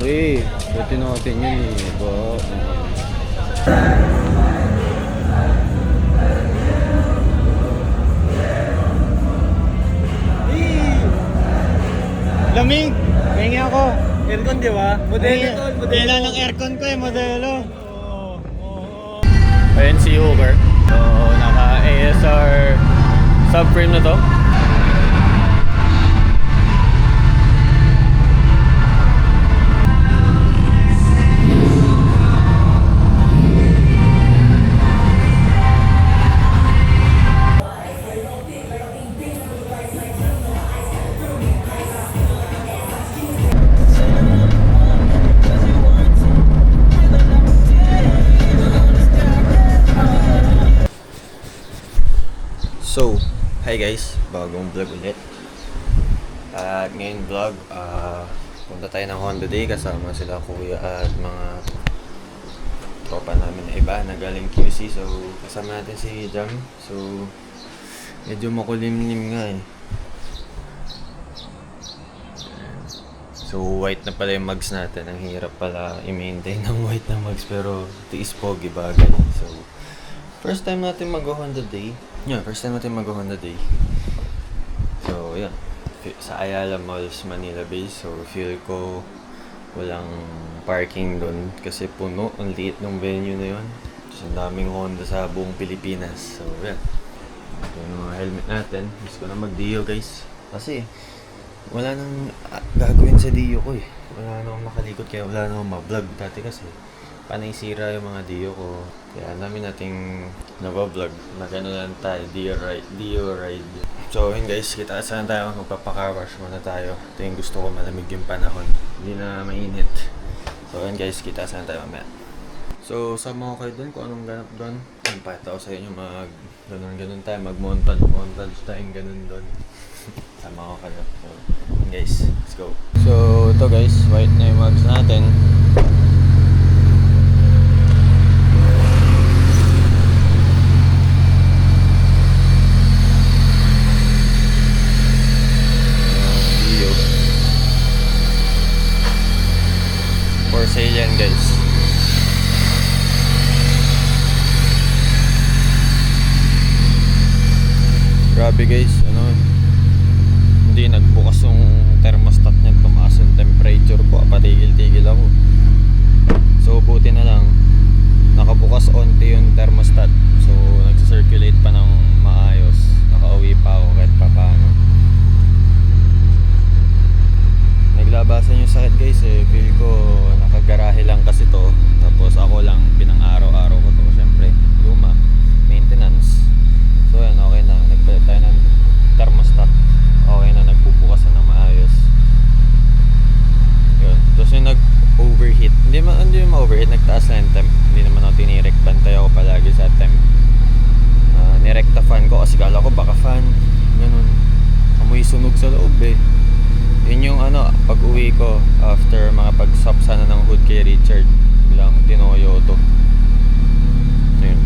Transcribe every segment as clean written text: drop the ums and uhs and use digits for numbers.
Okay, pwede natin yun eh. Ba? Lamig! Kaya ako. Aircon, di ba? Modelo to, modelo. Kailan ng aircon ko eh, modelo. Ayun si Hooker. So, naka-ASR subframe na to. So, hi guys, bagong vlog ulit. At ngayon vlog, punta tayo ng Honda Day kasama sila kuya at mga tropa namin na iba na galing QC. So, kasama natin si Jam. So, medyo makulimlim nga eh. So, white na pala yung mugs natin. Ang hirap pala i-maintain ng white na mugs pero tiis pogi bagay. So, first time natin mag-Honda Day. Yeah, first time natin mag-Honda Day. So, yun. Sa Ayala Malls, Manila base. So, feel ko walang parking doon kasi puno. Ang liit ng venue na yun. So, ang daming Honda sa buong Pilipinas. So, yan. Yung mga helmet natin. Gusto ko na mag-Dio, guys. Kasi, wala nang gagawin sa Dio ko eh. Wala nang makalikot kaya wala nang ma-vlog. Dati kasi, panay sira yung mga Dio ko. Kaya namin nating naba-vlog na gano'n lang tayo, Dio ride. So yun guys, kita saan tayo, magpapaka-wash muna tayo. Ito yung gusto ko, malamig yung panahon. Hindi na mainit. So yun guys, kita saan tayo mamaya. So sama ko kayo doon kung anong ganap doon. Pakita ko sa inyo ganun tayo, montage tayong ganun doon. Sama ko kayo. So yun guys, let's go. So ito guys, white na yung mugs natin. For sale yan guys. Grabe guys, hindi nagbukas yung thermostat niya, tumaas yung temperature ko, patigil-tigil ako. So buti na lang nakabukas onti yung thermostat. So nagsa-circulate pa ng maayos. Nakauwi pa ako kahit pa paano. Naglabasan yung sakit guys eh. Feel ko nakagarahe lang kasi to. Tapos ako lang pinang-araw-araw ko to. Siyempre, luma, maintenance. So yan, okay na. Nagpalit tayo ng thermostat. Okay na, nagbubukasan ng maayos. Yun. Tapos yung nag-overheat. Hindi ma-overheat, nagtaas lang yung temp. Hindi naman ako tinirek. Bantay ako palagi sa temp. Nirekta fan ko kasi kala ko baka fan. Ganun. Amoy sunog sa loob eh. Yun yung pag uwi ko after mga pag-swap sana ng hood kay Richard, biglang tinoyo to. Ayun.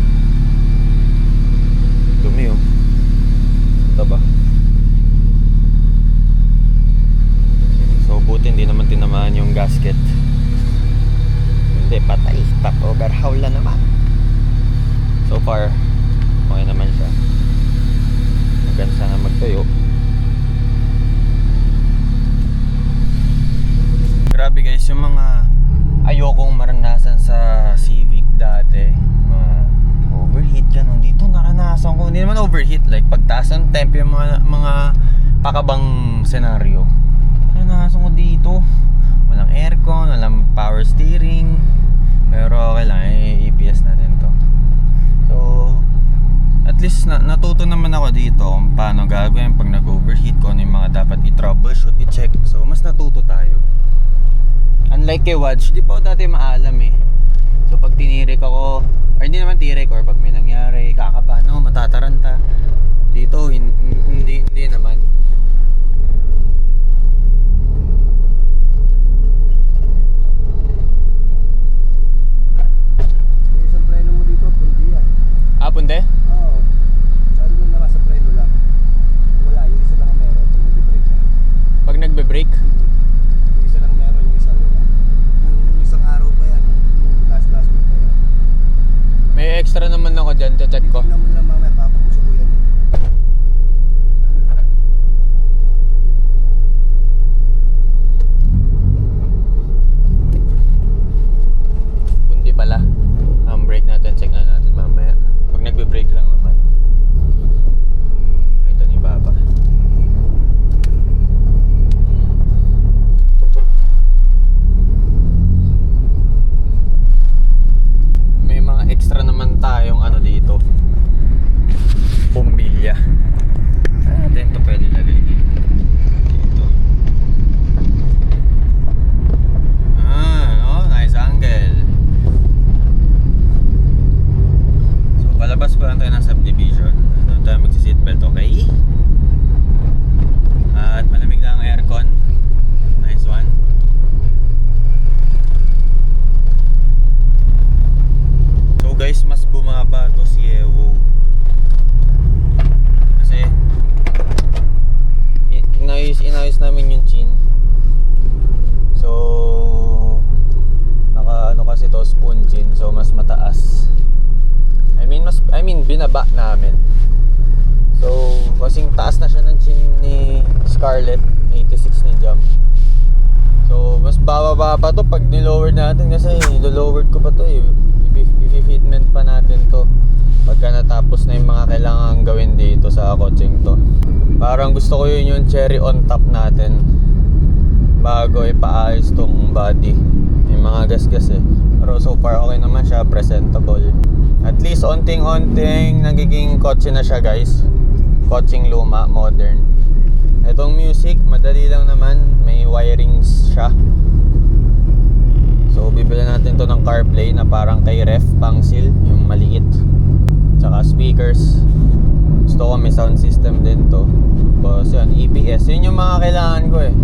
Dumi oh. Ito ba? So buti hindi naman tinamaan yung gasket. Hindi, patay. Top overhaul na naman. So far, okay naman siya. Maganda sana magtayo. Grabe guys, yung mga ayokong maranasan sa Civic dati, mga overheat ganun, dito naranasan ko. Hindi naman overheat, like pagtaas ng temp, yung mga pakabang senaryo naranasan ko dito. Walang aircon, walang power steering, pero okay lang, EPS natin to. So at least natuto naman ako dito kung paano gagawin pag nag-overheat, kung ano yung mga dapat i-troubleshoot, i-check. So mas natuto tayo. Unlike kay Wadge, di pa ako dati maalam eh. So pag tinirik ako, or hindi naman tirik, or pag may nangyari, kakabahan ako, matataranta. Dito, hindi naman. Yung isang preno mo dito, pundi yan. Ah, punte? Oo. Saan mo naman sa preno lang? Wala, yung isa lang ang meron pag nagbe-brake ka. Pag nagbe-brake? Yung isa lang meron, yung isa wala. Scarlett 86 ni Jam. So, mas bababa pa to pag nilower natin kasi nilowered ko pa to eh. I-fitment pa natin to pagka natapos na yung mga kailangan gawin dito sa coaching to. Parang gusto ko yun yung cherry on top natin bago ipaayos tong body. Yung mga gasgas eh. Pero so far okay naman siya, presentable. At least onting-onting nagiging kotse na siya guys. Kotseng luma, modern. Itong music, madali lang naman. May wirings siya. So, bibili natin to ng CarPlay na parang kay Ref Pangsil, yung maliit. Tsaka speakers. Gusto ko may sound system din to. Tapos yun, EPS. Yun yung mga kailangan ko eh.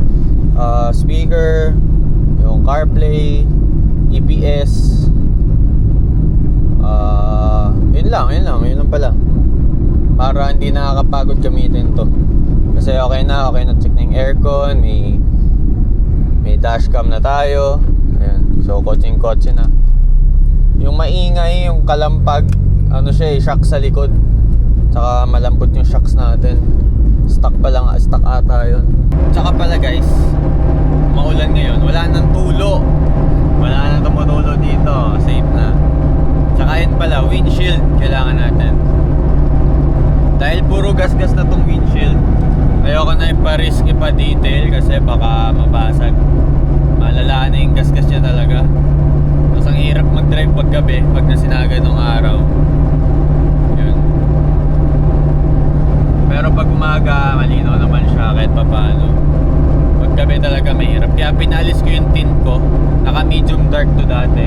Speaker, yung CarPlay, EPS. Yun lang pala. Para hindi nakakapagod gamitin to. Kasi okay na check na yung aircon, may dashcam na tayo. Ayan, so kotse na. Yung maingay, yung kalampag, ano siya eh, shock sa likod. Tsaka malambot yung shocks natin. Stock ata yun. Tsaka pala guys, maulan ngayon, wala nang tulo. Wala nang tumutulo dito, safe na. Tsaka yun pala, windshield kailangan natin. Dahil puro gasgas na tong windshield, ayoko na ipa-risk, ipa-detail kasi baka mabasag. Malala na yung gasgas niya talaga. Tapos ang hirap mag-drive pag gabi, pag nasinaga ng araw. Yun. Pero pag umaga, malinaw naman siya kahit papaano. Pag gabi talaga mahirap. Kaya pinalis ko yung tint ko. Naka medium dark to dati.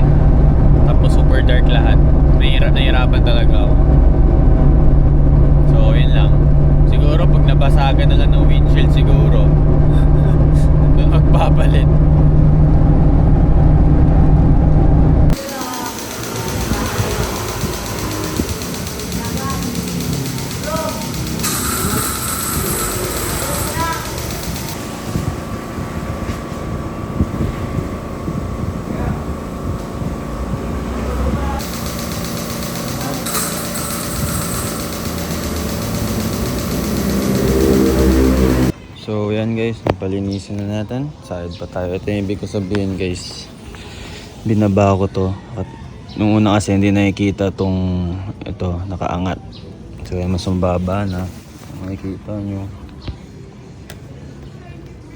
Tapos super dark lahat. Nahirapan talaga ako. So yun lang. Siguro pag nabasagan na lang ng windshield siguro doon magpapalit. So yan guys, napalinisin na natin. Side pa tayo. Ito yung ibig ko sabihin guys. Binaba ko to. At nung una kasi hindi nakikita tong ito, nakaangat. So yan, mas mababa na. Makikita nyo.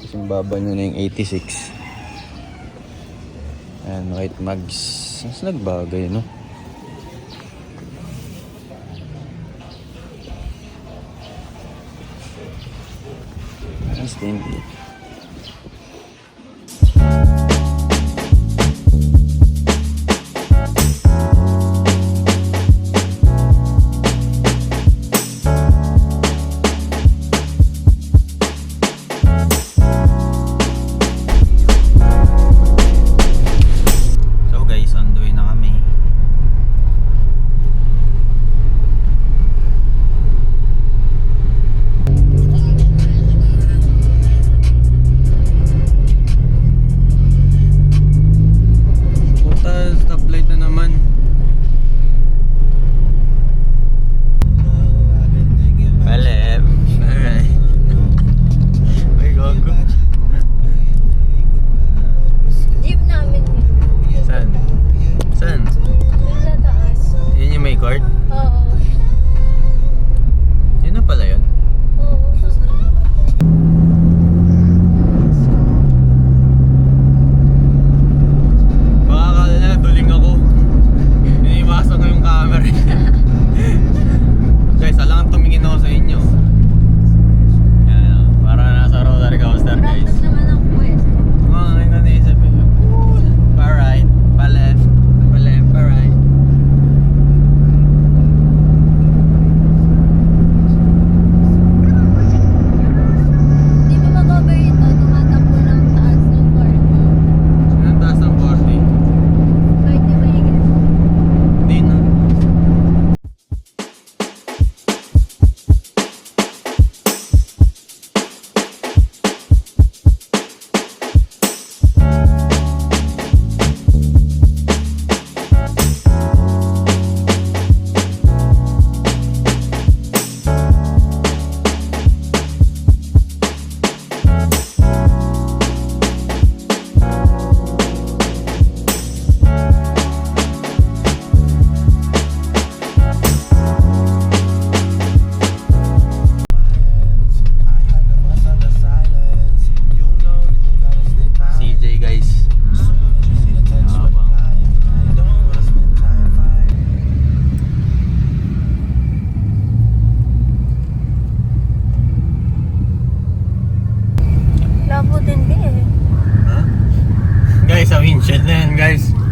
Mas mababa nyo na yung 86. Ayan, white mags. Mas nagbagay no? Steam. So guys, on the way na kami.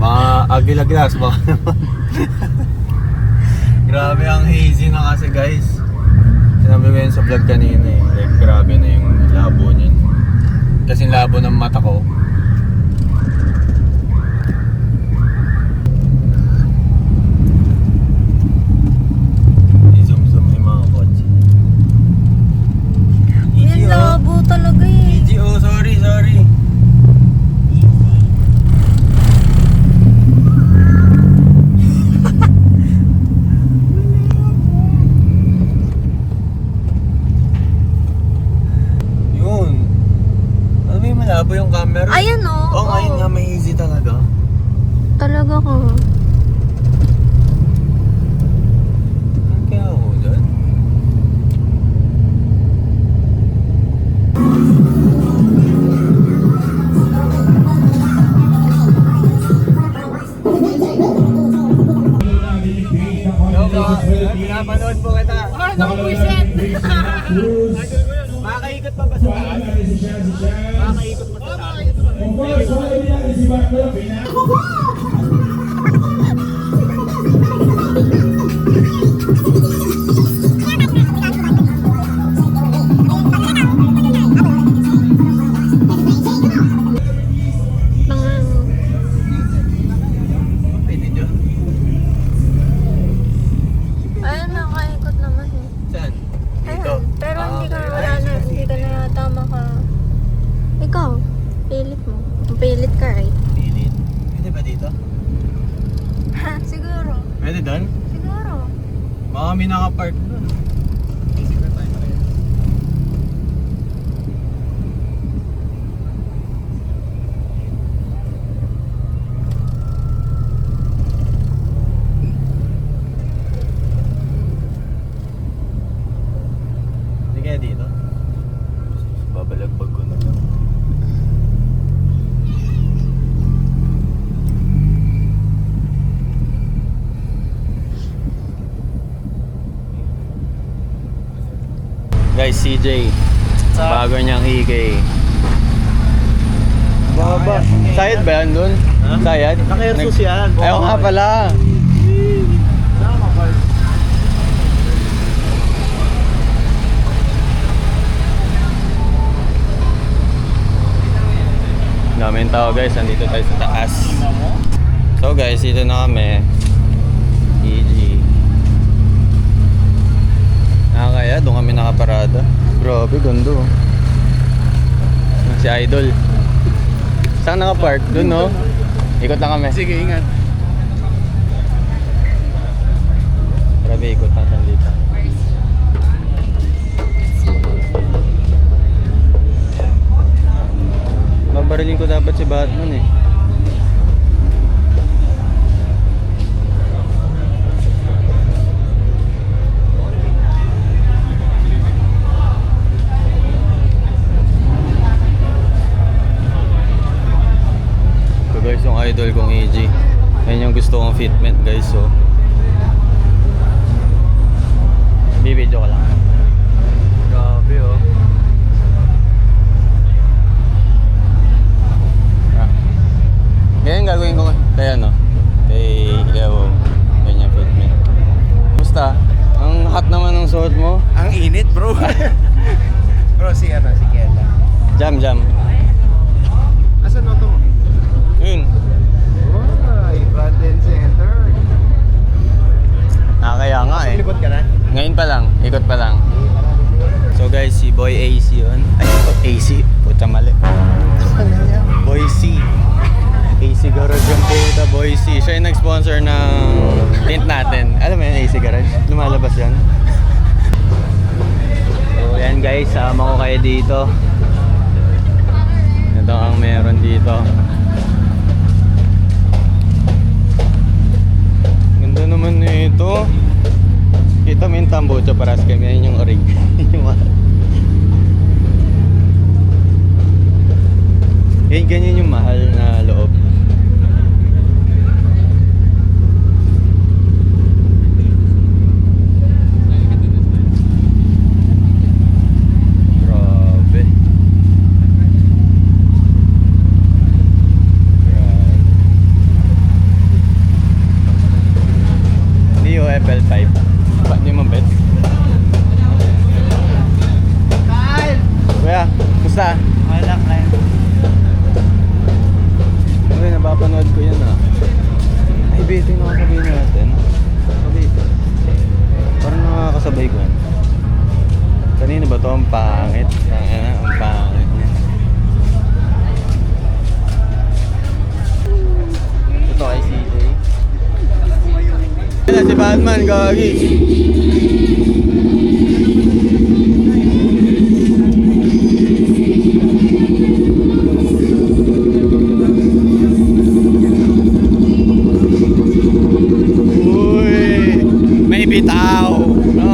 Mga Aguila Glass baka naman. Grabe ang hazy na kasi guys. Sinabi ko yun sa vlog kanina eh. Like grabe na yung labo niyan. Kasi labo ng mata ko. I-zoom yung mga kotse. Yan labo talaga eh. EG, oh sorry. Yun. Ano ba yung malabo yung camera? Ayan o. Oo, ngayon nga may easy talaga. Talaga ka. Ano kaya ako dyan? Yo bro, pinapanood po kita. Makakaikot pa ba sa taas? Makakaikot pa sa taas? Pwede dyan? Ayun, nakaikot naman eh. Saan? Dito? Ayun, pero hindi ka, wala na, hindi ka na tama ka. Ikaw, pilit mo. Pilit ka, right? Pilit. Pwede ba dito? Ha, siguro. Pwede doon? Siguro. Baka may nakapark doon. Hindi kaya dito? Babalagbag ko na lang. Guys, CJ. Bago niyang EK. Baba. Sayad ba yan dun? Sayad? Naka-airsus yan. Ayaw nga pala. Daming tao guys, nandito tayo sa taas. So guys, dito na kami. EG. Nakakaya, doon kami nakaparada. Grabe, ganda oh. Si Idol. Saan nakapark? Doon no? Ikot lang kami. Sige, ingat. Grabe, ikot natin dito. Babarilin ko dapat si Batman eh. So guys, yung idol kong EG. Yan yung gusto kong fitment guys, so bibidyo ko lang. Grabe oh. Ganyan gagawin ko kay ano, kay Ewo, ganyan fitment. Basta, ang hot naman ng suot mo. Ang init, bro. Bro, si Kieta. Jam. Asan mo ito mo? Yun. Ay, front and center. Kaya nga eh. Likod ka na? Ngayon pa lang, ikot pa lang. So guys, si Boy AC yun. Ay, AC. Puta mali. Boy C. AC Garage yung puta, Boy C. Siya yung nag-sponsor ng tint natin. Alam mo yun, AC Garage? Lumalabas yan. So yan guys, sama ko kayo dito. Ito ang meron dito. Ganda naman nito. Kita mo yung tambocha paras kami. Yan yung orig. Yan, ganyan yung mahal na loob. Grabe. Grabe. Kamusta? Wala ka. Uy, napapanood ko yun ah. Ay, bitin ako sabihin natin. Sabi, parang nakakasabay ko yan. Kanina ba to? Ang pangit. Ang pangit niya. Ito kay CJ. Yan si Batman, gagi. Uy, may bitaw. No?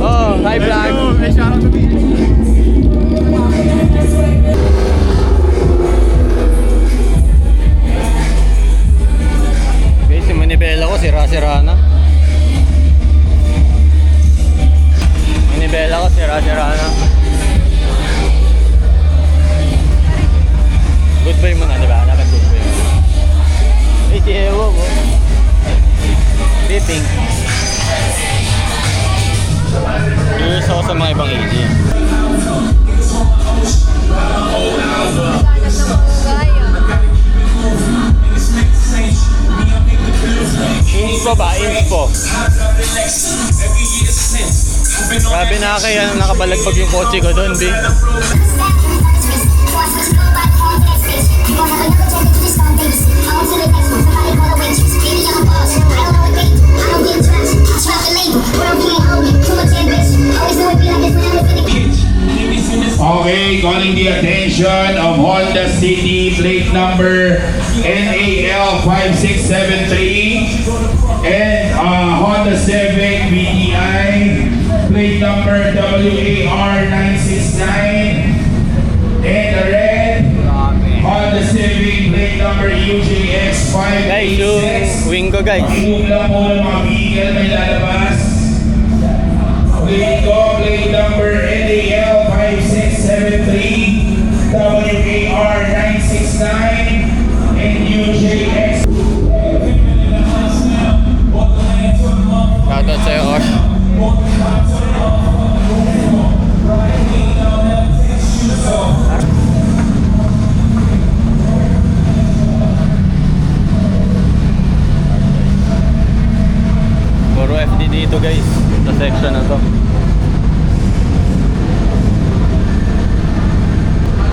Oh, hi vlog. Guys, yung manibela ko sira-sira na. Manibela ko sira-sira na. Goodbye muna, di ba? Dapat goodbye muna. Eh, si Ewo mo. Beeping. Curious ako sa mga ibang agent. Inspo ba? Inspo. Grabe na kaya nakabalagbag yung kotse ko doon, B. Okay, calling the attention of Honda City plate number NAL 5673 and Honda Civic VDI plate number WAR 969 and the red Honda Civic plate number UJX Guys, yung 586. wing ko guys. Pakimove lang po ng mga vehicle may lalabas. Plate ko, plate number NAL 5673, WAR 969, and UJX. Shoutout sa'yo, Osh. Puro FD dito guys, sa section na to.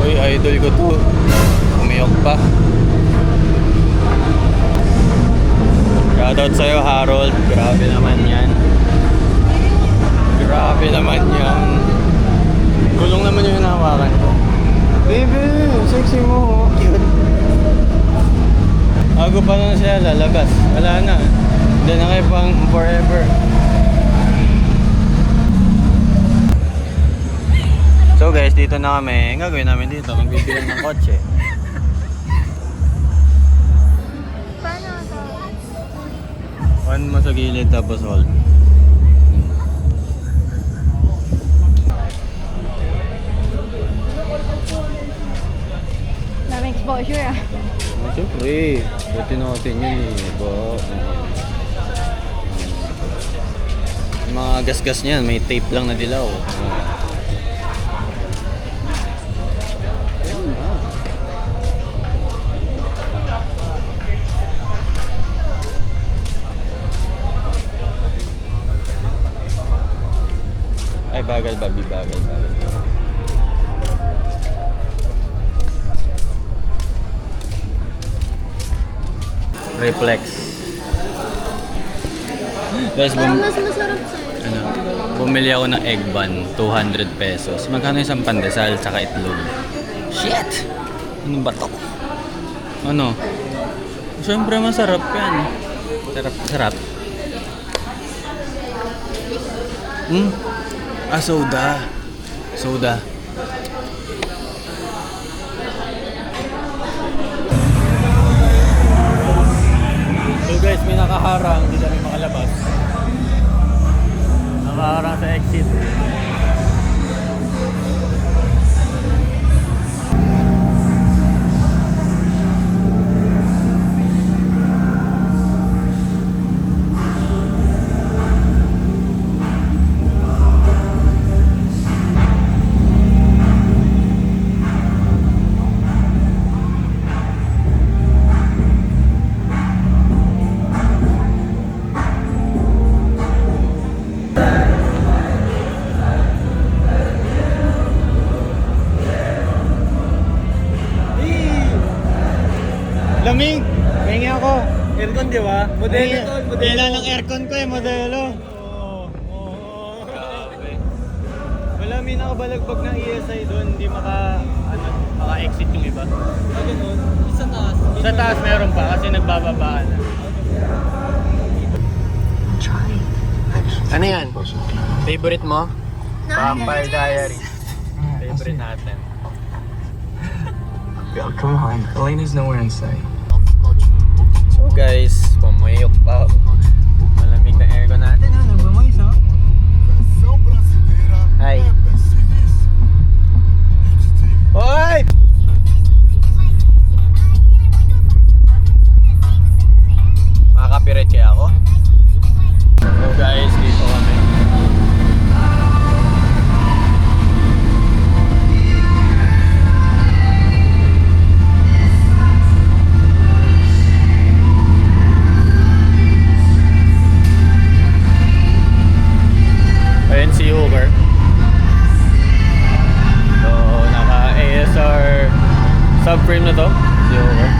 Uy, idol ko to. Umiyok pa. Shoutout sa'yo, Harold. Grabe naman yan. Grabe naman yan. Gulong naman yung hinahawakan ko. Baby, sexy mo. Cute. Bago pa na siya lalabas. Wala na. Hindi na kayo pang forever. So guys, dito na kami. Ang gagawin namin dito, magbibili ng kotse. Paano ito? On mo sa gilid tapos hold. Daming exposure ah. Siyempre, buti natin yun eh. Diba? Yung mga gas-gas niyan, may tape lang na dilaw. Ay, bagal, Bobby, bagal. Reflex. Guys, Parang mas masarap sa'yo. bumili ako ng egg bun, 200 pesos. Magkano isang pandesal tsaka itlog? Shit! Ano ba to? Ano? Siyempre masarap yan. Sarap. Soda. So guys, may nakaharang, hindi kami makalabas. Nakaharang sa exit. di ba? Modelo tol, modelo. Ilan ang aircon ko modelo. Grabe. Wala, may nakabalagbag ng ESI doon, hindi maka-exit yung iba. Ganun. Sa taas. Sa taas meron pa kasi nagbababaan na. Ano yan? Favorite mo? Vampire Diaries. Favorite natin. Yo, come on. Elena's nowhere in sight. So guys, pumayok pa. Malamig na aircon natin. Ano, nagmamoy so? Hi. Hoy! Makaka-copyright kaya ako? So guys, dito kami. Ayun si Uber. So, naka-ASR subframe na to, si Uber.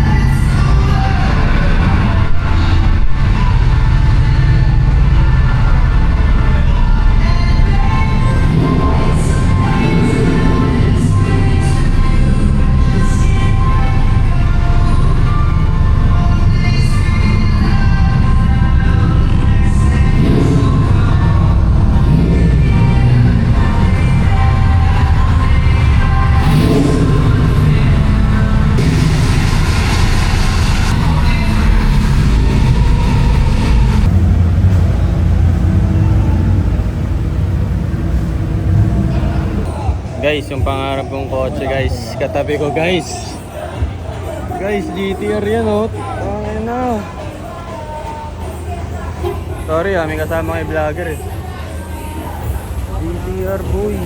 Guys, yung pangarap kong kotse guys, katabi ko guys. Guys, GTR yan oh. Tangin na. Sorry may kasama kay vlogger eh. GTR boy.